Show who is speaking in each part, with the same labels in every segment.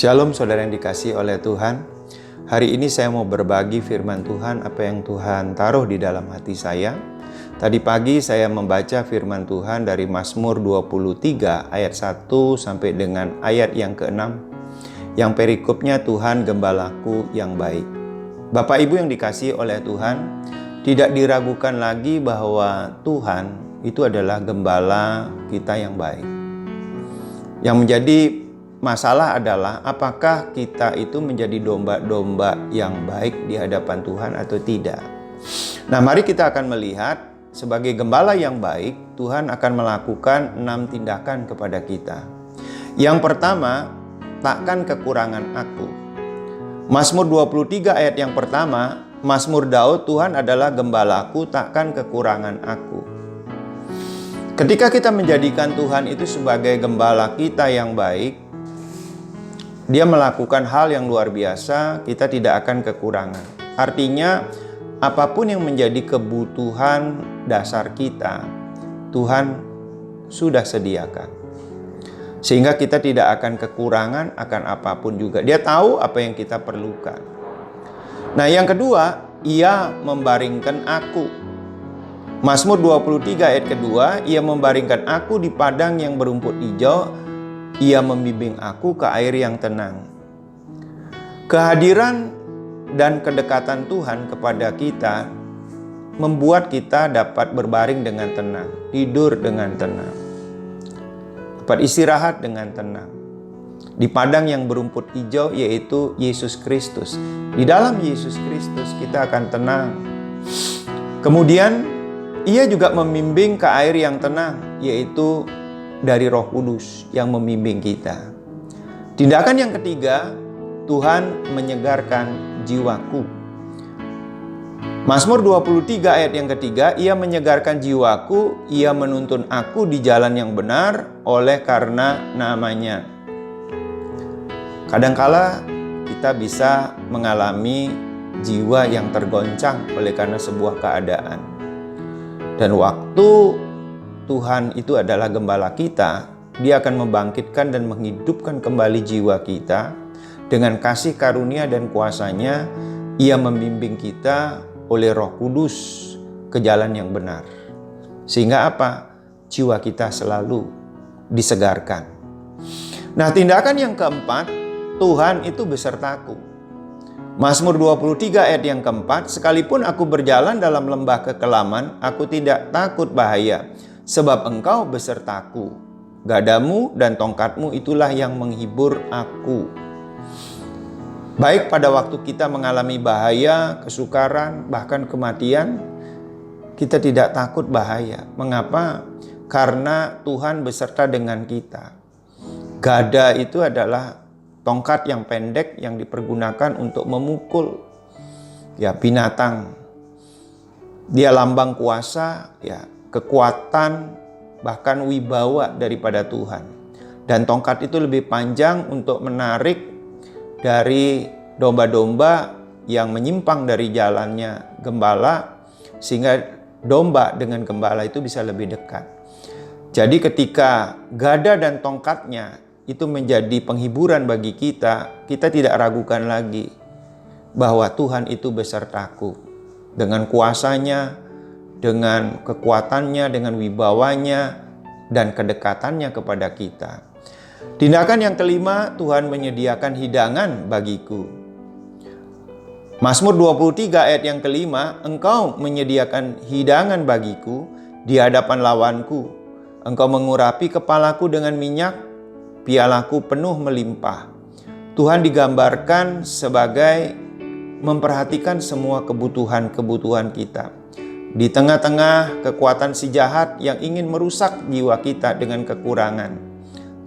Speaker 1: Shalom saudara yang dikasihi oleh Tuhan. Hari ini saya mau berbagi firman Tuhan, apa yang Tuhan taruh di dalam hati saya. Tadi pagi saya membaca firman Tuhan dari Mazmur 23 ayat 1 sampai dengan ayat yang ke-6. Yang perikopnya Tuhan gembalaku yang baik. Bapak Ibu yang dikasihi oleh Tuhan, tidak diragukan lagi bahwa Tuhan itu adalah gembala kita yang baik. Yang menjadi masalah adalah apakah kita itu menjadi domba-domba yang baik di hadapan Tuhan atau tidak. Nah, mari kita akan melihat sebagai gembala yang baik, Tuhan akan melakukan 6 tindakan kepada kita. Yang pertama, takkan kekurangan aku. Mazmur 23 ayat yang pertama, Mazmur Daud, Tuhan adalah gembalaku, takkan kekurangan aku. Ketika kita menjadikan Tuhan itu sebagai gembala kita yang baik, Dia melakukan hal yang luar biasa, kita tidak akan kekurangan. Artinya, apapun yang menjadi kebutuhan dasar kita, Tuhan sudah sediakan. Sehingga kita tidak akan kekurangan akan apapun juga. Dia tahu apa yang kita perlukan. Nah, yang kedua, Ia membaringkan aku. Mazmur 23 ayat kedua, Ia membaringkan aku di padang yang berumput hijau. Ia membimbing aku ke air yang tenang. Kehadiran dan kedekatan Tuhan kepada kita membuat kita dapat berbaring dengan tenang, tidur dengan tenang, dapat istirahat dengan tenang. Di padang yang berumput hijau, yaitu Yesus Kristus. Di dalam Yesus Kristus kita akan tenang. Kemudian Ia juga membimbing ke air yang tenang, yaitu dari Roh Kudus yang membimbing kita. Tindakan yang ketiga, Tuhan menyegarkan jiwaku. Mazmur 23 ayat yang ketiga, Ia menyegarkan jiwaku, Ia menuntun aku di jalan yang benar oleh karena namanya. Kadangkala kita bisa mengalami jiwa yang tergoncang oleh karena sebuah keadaan. Dan waktu Tuhan itu adalah gembala kita, Dia akan membangkitkan dan menghidupkan kembali jiwa kita. Dengan kasih karunia dan kuasa-Nya, Ia membimbing kita oleh Roh Kudus ke jalan yang benar. Sehingga apa? Jiwa kita selalu disegarkan. Nah, tindakan yang keempat, Tuhan itu besertaku. Mazmur 23 ayat yang keempat, sekalipun aku berjalan dalam lembah kekelaman, aku tidak takut bahaya. Sebab engkau besertaku, gadamu dan tongkatmu itulah yang menghibur aku. Baik pada waktu kita mengalami bahaya, kesukaran, bahkan kematian, kita tidak takut bahaya. Mengapa? Karena Tuhan beserta dengan kita. Gada itu adalah tongkat yang pendek yang dipergunakan untuk memukul binatang. Dia lambang kuasa, kekuatan, bahkan wibawa daripada Tuhan. Dan tongkat itu lebih panjang untuk menarik dari domba-domba yang menyimpang dari jalannya gembala, sehingga domba dengan gembala itu bisa lebih dekat. Jadi ketika gada dan tongkatnya itu menjadi penghiburan bagi kita, kita tidak ragukan lagi bahwa Tuhan itu besertaku. Dengan kuasanya, dengan kekuatannya, dengan wibawanya, dan kedekatannya kepada kita. Tindakan yang kelima, Tuhan menyediakan hidangan bagiku. Mazmur 23 ayat yang kelima, Engkau menyediakan hidangan bagiku di hadapan lawanku. Engkau mengurapi kepalaku dengan minyak, pialaku penuh melimpah. Tuhan digambarkan sebagai memperhatikan semua kebutuhan-kebutuhan kita. Di tengah-tengah kekuatan si jahat yang ingin merusak jiwa kita dengan kekurangan,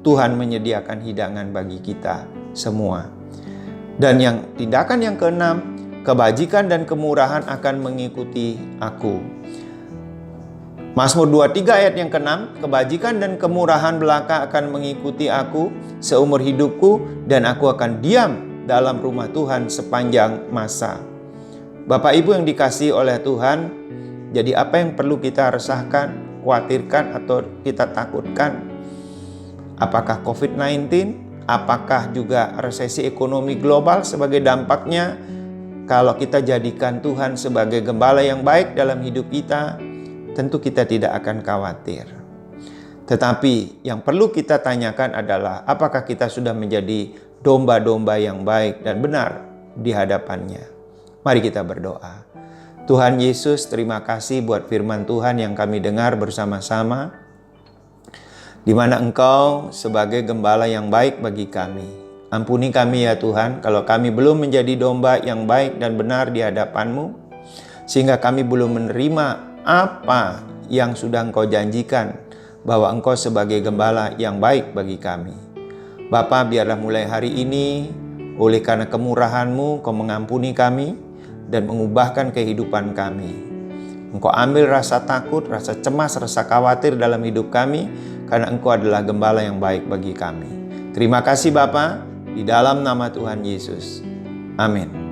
Speaker 1: Tuhan menyediakan hidangan bagi kita semua. Dan tindakan yang keenam, kebajikan dan kemurahan akan mengikuti aku. Mazmur 23 ayat yang ke-6, kebajikan dan kemurahan belaka akan mengikuti aku seumur hidupku, dan aku akan diam dalam rumah Tuhan sepanjang masa. Bapak Ibu yang dikasihi oleh Tuhan, jadi apa yang perlu kita resahkan, khawatirkan, atau kita takutkan? Apakah COVID-19? apakah juga resesi ekonomi global sebagai dampaknya? Kalau kita jadikan Tuhan sebagai gembala yang baik dalam hidup kita, tentu kita tidak akan khawatir. Tetapi yang perlu kita tanyakan adalah apakah kita sudah menjadi domba-domba yang baik dan benar di hadapannya. Mari kita berdoa. Tuhan Yesus, terima kasih buat firman Tuhan yang kami dengar bersama-sama, di mana Engkau sebagai gembala yang baik bagi kami. Ampuni kami ya Tuhan, kalau kami belum menjadi domba yang baik dan benar di hadapan-Mu, sehingga kami belum menerima apa yang sudah Engkau janjikan, bahwa Engkau sebagai gembala yang baik bagi kami. Bapa, biarlah mulai hari ini, oleh karena kemurahan-Mu, Engkau mengampuni kami dan mengubahkan kehidupan kami. Engkau ambil rasa takut, rasa cemas, rasa khawatir dalam hidup kami, karena Engkau adalah gembala yang baik bagi kami. Terima kasih Bapa, di dalam nama Tuhan Yesus. Amin.